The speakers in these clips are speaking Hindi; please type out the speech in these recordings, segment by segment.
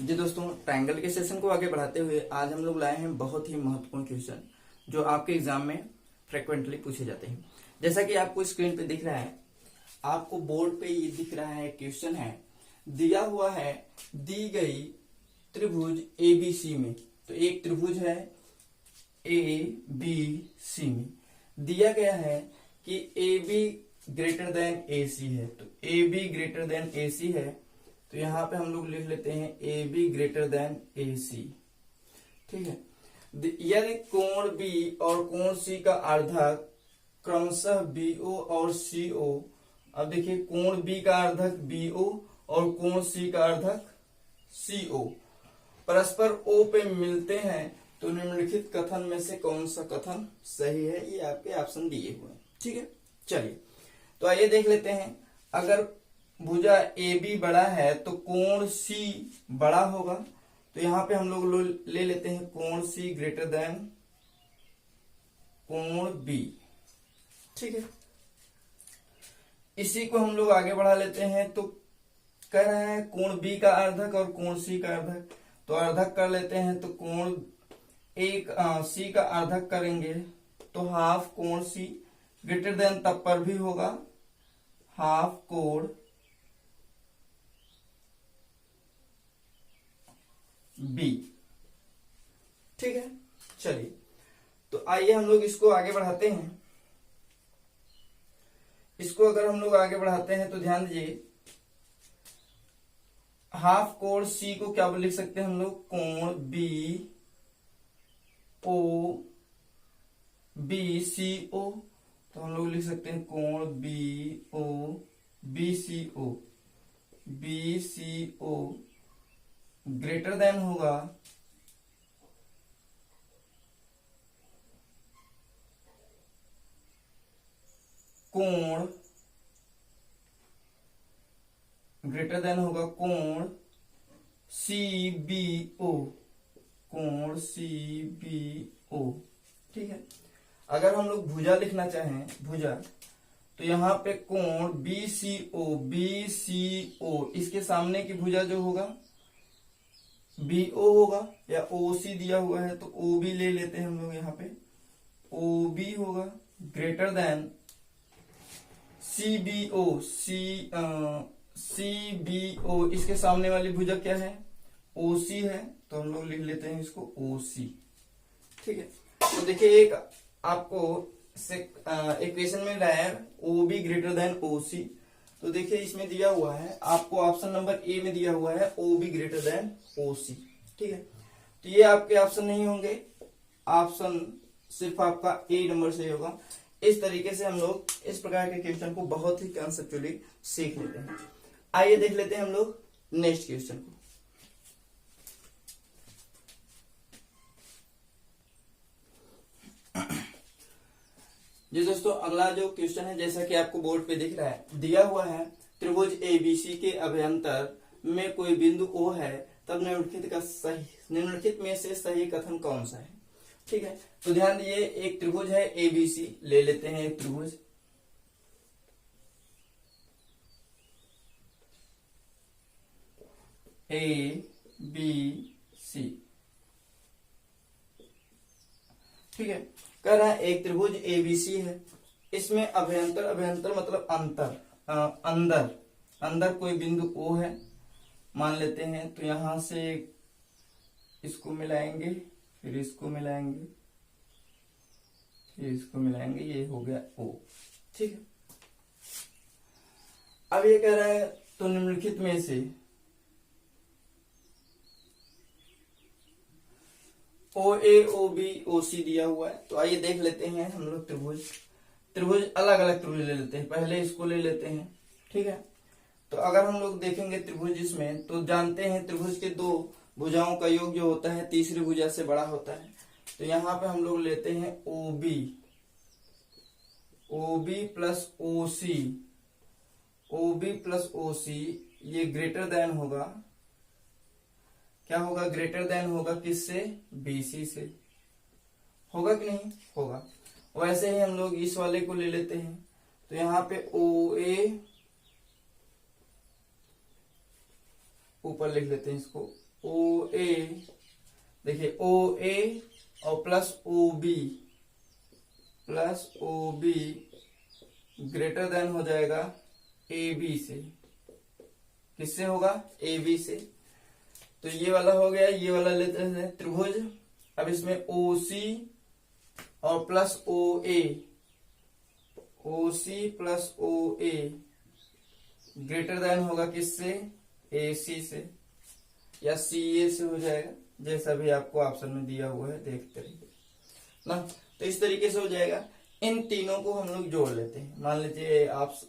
जी दोस्तों, ट्रायंगल के सेशन को आगे बढ़ाते हुए आज हम लोग लाए हैं बहुत ही महत्वपूर्ण क्वेश्चन जो आपके एग्जाम में फ्रिक्वेंटली पूछे जाते हैं। जैसा कि आपको स्क्रीन पे दिख रहा है, आपको बोर्ड पे ये दिख रहा है, क्वेश्चन है दिया हुआ है, दी गई त्रिभुज एबीसी में। तो एक त्रिभुज है ए बी सी में दिया गया है कि ए बी ग्रेटर देन ए सी है। तो ए बी ग्रेटर देन ए सी है, तो यहां पे हम लोग लिख लेते हैं ए बी ग्रेटर देन ए सी। ठीक है, यदि कोण बी और कोण सी का अर्धक क्रमशः बीओ और सीओ। अब देखिए, कोण बी का अर्धक बीओ और कोण सी का अर्धक सीओ परस्पर ओ पे मिलते हैं, तो निम्नलिखित कथन में से कौन सा कथन सही है? ये आपके ऑप्शन दिए हुए हैं। ठीक है, चलिए तो आइए देख लेते हैं। अगर भुजा ए बी बड़ा है तो कोण सी बड़ा होगा, तो यहां पे हम लोग ले लेते हैं कोण सी ग्रेटर देन कोण बी। ठीक है, इसी को हम लोग आगे बढ़ा लेते हैं। तो कह रहा है कोण बी का अर्धक और कोण सी का अर्धक, तो अर्धक कर लेते हैं। तो कोण एक सी का अर्धक करेंगे तो हाफ कोण सी ग्रेटर देन तब पर भी होगा हाफ कोण बी। ठीक है, चलिए तो आइए हम लोग इसको आगे बढ़ाते हैं। इसको अगर हम लोग आगे बढ़ाते हैं तो ध्यान दीजिए, हाफ कोण सी को क्या लिख सकते हैं हम लोग? कोण बी ओ बी सी ओ। तो हम लोग लिख सकते हैं कोण बी ओ बी सी ओ। बी सी ओ ग्रेटर देन होगा कोण, ग्रेटर देन होगा कोण सी बी ओ। कोण सी बी ओ। ठीक है, अगर हम लोग भुजा लिखना चाहें, भुजा, तो यहां पे कोण बी सी ओ। बी सी ओ इसके सामने की भुजा जो होगा बी ओ होगा, या ओ सी दिया हुआ है तो ओ बी ले लेते हैं हम लोग। यहाँ पे ओ बी होगा greater than C B O. C B O इसके सामने वाली भुजा क्या है? ओ सी है, तो हम लोग लिख लेते हैं इसको ओ सी। ठीक है, तो देखिए एक आपको इक्वेशन में रहा है ओ बी ग्रेटर देन ओ सी। तो देखिए इसमें दिया हुआ है, आपको ऑप्शन नंबर ए में दिया हुआ है ओ बी ग्रेटर देन ओ सी। ठीक है, तो ये आपके ऑप्शन नहीं होंगे, ऑप्शन सिर्फ आपका ए नंबर से होगा। इस तरीके से हम लोग इस प्रकार के क्वेश्चन को बहुत ही कंसेप्चुअली सीख लेते हैं। आइए देख लेते हैं हम लोग नेक्स्ट क्वेश्चन को। जी दोस्तों, अगला जो क्वेश्चन है, जैसा कि आपको बोर्ड पे दिख रहा है, दिया हुआ है त्रिभुज एबीसी के अभ्यंतर में कोई बिंदु ओ है, तब निम्नलिखित में से सही कथन कौन सा है? ठीक है, तो ध्यान दिए, एक त्रिभुज है एबीसी, ले लेते हैं एक त्रिभुज ए बी सी। ठीक है, कह रहा है एक त्रिभुज एबीसी है, इसमें अभ्यंतर मतलब अंदर अंदर कोई बिंदु ओ है मान लेते हैं। तो यहां से इसको मिलाएंगे, फिर इसको मिलाएंगे, फिर इसको मिलाएंगे, ये हो गया ओ। ठीक है, अब ये कह रहा है तो निम्नलिखित में से ओ ए ओ बी ओ सी दिया हुआ है। तो आइए देख लेते हैं हम लोग त्रिभुज अलग अलग त्रिभुज ले लेते हैं। पहले इसको ले लेते हैं। ठीक है, तो अगर हम लोग देखेंगे त्रिभुज इसमें, तो जानते हैं त्रिभुज के दो भुजाओं का योग जो होता है तीसरी भुजा से बड़ा होता है। तो यहां पे हम लोग लेते हैं ओ बी प्लस ओ सी। ओ बी प्लस ओ सी ये ग्रेटर देन होगा, क्या होगा? ग्रेटर देन होगा किससे? बीसी से। होगा कि नहीं होगा? वैसे ही हम लोग इस वाले को ले लेते हैं। तो यहां पे ओ ए ऊपर लिख लेते हैं इसको ओ ए, देखिए ओ ए और plus O B greater than हो जाएगा ए बी से। किससे होगा? ए बी से। तो ये वाला हो गया, ये वाला लेते हैं त्रिभुज। अब इसमें ओ सी और प्लस ओ ए, ओ सी प्लस ओ ए ग्रेटर देन होगा किससे? ए सी से या सी ए से हो जाएगा, जैसा भी आपको ऑप्शन में दिया हुआ है देखते रहिए ना। तो इस तरीके से हो जाएगा। इन तीनों को हम लोग जोड़ लेते हैं। मान लीजिए आप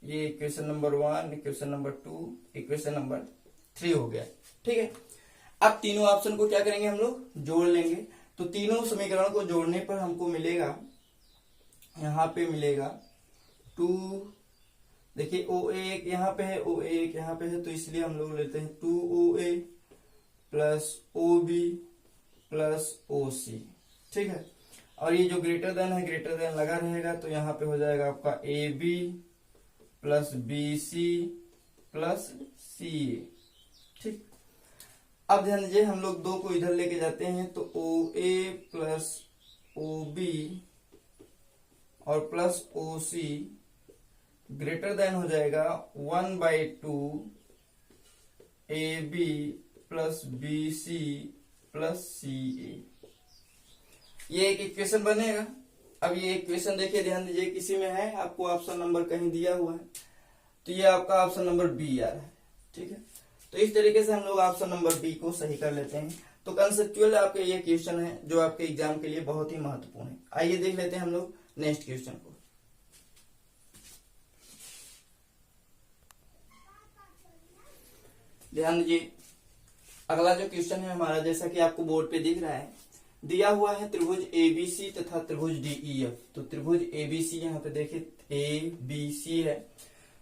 ये equation number 1, equation number 2, equation number 3 हो गया, ठीक है। अब तीनों ऑप्शन को क्या करेंगे? हम लोग जोड़ लेंगे। तो तीनों समीकरण को जोड़ने पर हमको मिलेगा, यहां पे मिलेगा 2, देखिए ओ ए एक यहाँ पे है, ओ ए एक यहाँ पे है, तो इसलिए हम लोग लेते हैं 2 O A plus O B plus O C, ठीक है। और ये जो ग्रेटर देन है, ग्रेटर देन लगा रहेगा, तो यहाँ पे हो जाएगा आपका A B plus B C plus C A, ठीक। अब ध्यान दीजिए, हम लोग 2 को इधर लेके जाते हैं, तो O A plus O B और plus O C greater than हो जाएगा 1/2 A B plus B C plus C A. ये एक इक्वेशन बनेगा। अब ये इक्वेशन देखिए, ध्यान दीजिए, किसी में है आपको ऑप्शन नंबर कहीं दिया हुआ है, तो ये आपका ऑप्शन नंबर बी आ रहा है, ठीक है। तो इस तरीके से हम लोग ऑप्शन नंबर बी को सही कर लेते हैं। तो कंसेप्चुअल आपके ये क्वेश्चन है जो आपके एग्जाम के लिए बहुत ही महत्वपूर्ण है। आइए देख लेते हैं हम लोग नेक्स्ट क्वेश्चन को। ध्यान दीजिए, अगला जो क्वेश्चन है हमारा, जैसा कि आपको बोर्ड पे दिख रहा है, दिया हुआ है त्रिभुज एबीसी तथा त्रिभुज डीईएफ। तो त्रिभुज एबीसी यहाँ पे देखिए ए बी सी है।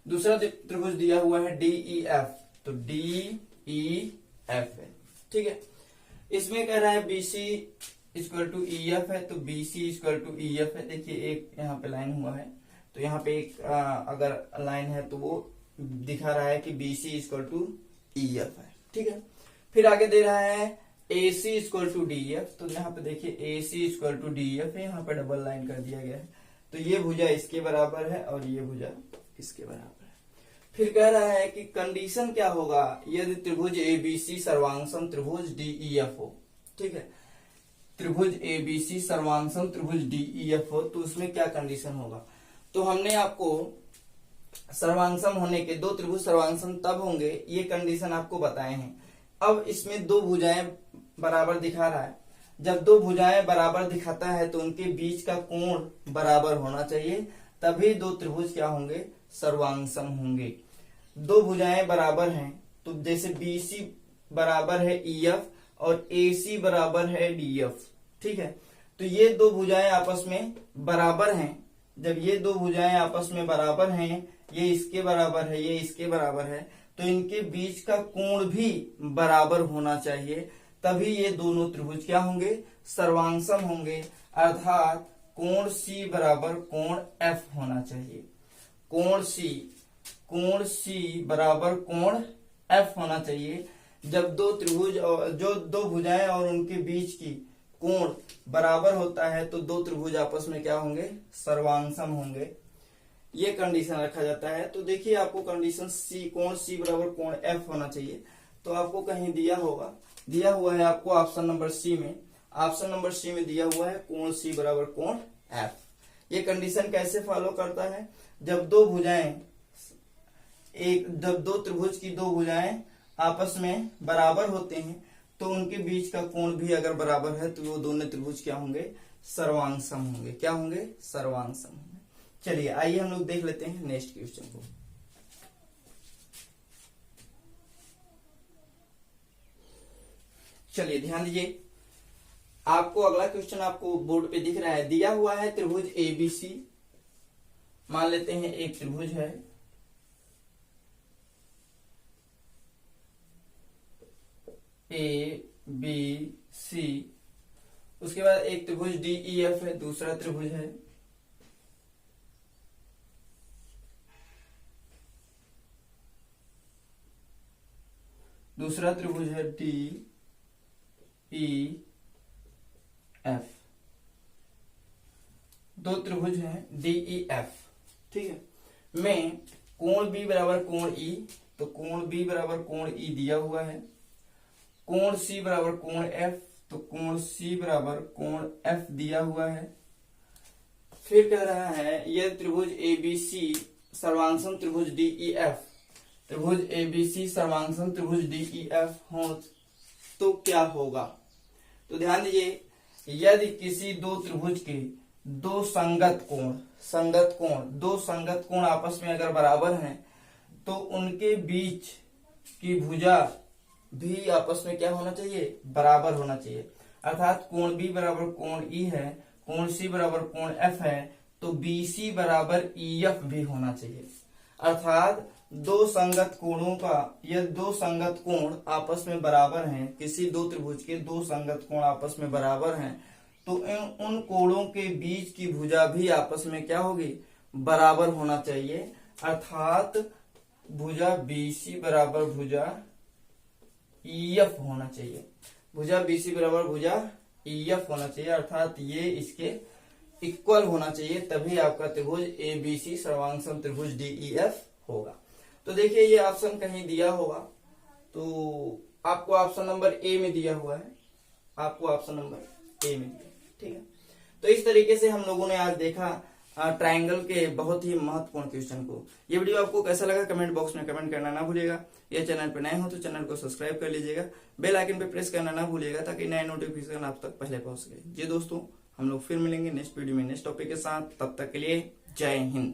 दूसरा त्रिभुज दिया हुआ है डीईएफ, तो डीईएफ है, ठीक है। इसमें कह रहा है बीसी इक्वल टू ईएफ है, तो बीसी इक्वल टू ईएफ है। देखिए एक यहाँ पे लाइन हुआ है, तो यहाँ पे एक अगर लाइन है तो वो दिखा रहा है कि बीसी इक्वल टू ईएफ है, ठीक है। फिर आगे दे रहा है AC equal to D F, तो यहाँ पे देखिए AC equal to D F है, यहाँ पे डबल लाइन कर दिया गया है। तो ये भुजा इसके बराबर है और ये भुजा इसके बराबर है। फिर कह रहा है कि कंडीशन क्या होगा यदि त्रिभुज ABC सर्वांगसम त्रिभुज DEF हो, ठीक है। त्रिभुज ABC सर्वांगसम त्रिभुज DEF हो, तो उसमें क्या कंडीशन होगा? तो हमने आपको सर्वांगसम होने के, 2 त्रिभुज सर्वांगसम तब होंगे, ये कंडीशन आपको बताए हैं। अब इसमें 2 भुजाएं बराबर दिखा रहा है। जब 2 भुजाएं बराबर दिखाता है तो उनके बीच का कोण बराबर होना चाहिए, तभी 2 त्रिभुज क्या होंगे? सर्वांगसम होंगे। 2 भुजाएं बराबर हैं, तो जैसे BC बराबर है EF और AC बराबर है DF, ठीक है। तो ये 2 भुजाएं आपस में बराबर हैं। जब ये 2 भुजाएं आपस में बराबर हैं, ये इसके बराबर है, ये इसके बराबर है, तो इनके बीच का कोण भी बराबर होना चाहिए, तभी ये दोनों त्रिभुज क्या होंगे? सर्वांगसम होंगे। अर्थात कोण C बराबर कोण F होना चाहिए। कोण C बराबर कोण F होना चाहिए। जब 2 त्रिभुज और जो 2 भुजाएं और उनके बीच की कोण बराबर होता है, तो 2 त्रिभुज आपस में क्या होंगे? सर्वांगसम होंगे। ये कंडीशन रखा जाता है। तो देखिए आपको कंडीशन कोण C बराबर कोण F होना चाहिए, तो आपको कहीं दिया हुआ है आपको ऑप्शन नंबर सी में। ऑप्शन नंबर सी में दिया हुआ है कोण C बराबर कोण F। ये कंडीशन कैसे फॉलो करता है? जब 2 त्रिभुज की 2 भुजाएं आपस में बराबर होते हैं, तो उनके बीच का कोण भी अगर बराबर है, तो वो दोनों त्रिभुज क्या होंगे? सर्वांगसम होंगे। क्या होंगे? सर्वांगसम होंगे। चलिए आइए हम लोग देख लेते हैं नेक्स्ट क्वेश्चन को। चलिए ध्यान दीजिए, आपको अगला क्वेश्चन आपको बोर्ड पे दिख रहा है। दिया हुआ है त्रिभुज ABC। मान लेते हैं एक त्रिभुज है, ABC। उसके बाद एक त्रिभुज DEF है, दूसरा त्रिभुज है। दूसरा त्रिभुज है डी ई एफ, दो त्रिभुज हैं डी ई एफ, ठीक है। में कोण बी बराबर कोण ई, तो कोण बी बराबर कोण ई दिया हुआ है। कोण सी बराबर कोण एफ, तो कोण सी बराबर कोण एफ दिया हुआ है। फिर कह रहा है यह त्रिभुज एबीसी सर्वांगसम त्रिभुज डीईएफ, त्रिभुज एबीसी सर्वांगसम त्रिभुज डीईएफ हो तो क्या होगा। तो ध्यान दीजिए, यदि किसी दो त्रिभुज के दो संगत कोण आपस में अगर बराबर हैं तो उनके बीच की भुजा भी आपस में क्या होना चाहिए, बराबर होना चाहिए। अर्थात कोण बी बराबर कोण ई है, कोण सी बराबर कोण एफ है, तो बीसी बराबर ईएफ भी होना चाहिए। अर्थात दो संगत कोणों का, यदि दो संगत कोण आपस में बराबर हैं, किसी दो त्रिभुज के दो संगत कोण आपस में बराबर हैं, तो उन कोणों के बीच की भुजा भी आपस में क्या होगी, बराबर होना चाहिए। अर्थात भुजा बीसी बराबर भुजा ईएफ होना चाहिए, भुजा बीसी बराबर भुजा ईएफ होना चाहिए। अर्थात ये इसके इक्वल होना चाहिए, तभी आपका त्रिभुज एबीसी सर्वांगसम त्रिभुज डीईएफ होगा। तो देखिए ये ऑप्शन कहीं दिया होगा, तो आपको ऑप्शन नंबर ए में दिया हुआ है, आपको ऑप्शन नंबर ए में दिया, ठीक है। तो इस तरीके से हम लोगों ने आज देखा ट्रायंगल के बहुत ही महत्वपूर्ण क्वेश्चन को। ये वीडियो आपको कैसा लगा कमेंट बॉक्स में कमेंट करना ना भूलिएगा। ये चैनल पे नए हो तो चैनल को सब्सक्राइब कर लीजिएगा, बेल आइकन पे प्रेस करना ना भूलिएगा ताकि नए नोटिफिकेशन आप तक पहले पहुंच सके। जी दोस्तों, हम लोग फिर मिलेंगे नेक्स्ट वीडियो में नेक्स्ट टॉपिक के साथ, तब तक के लिए जय हिंद।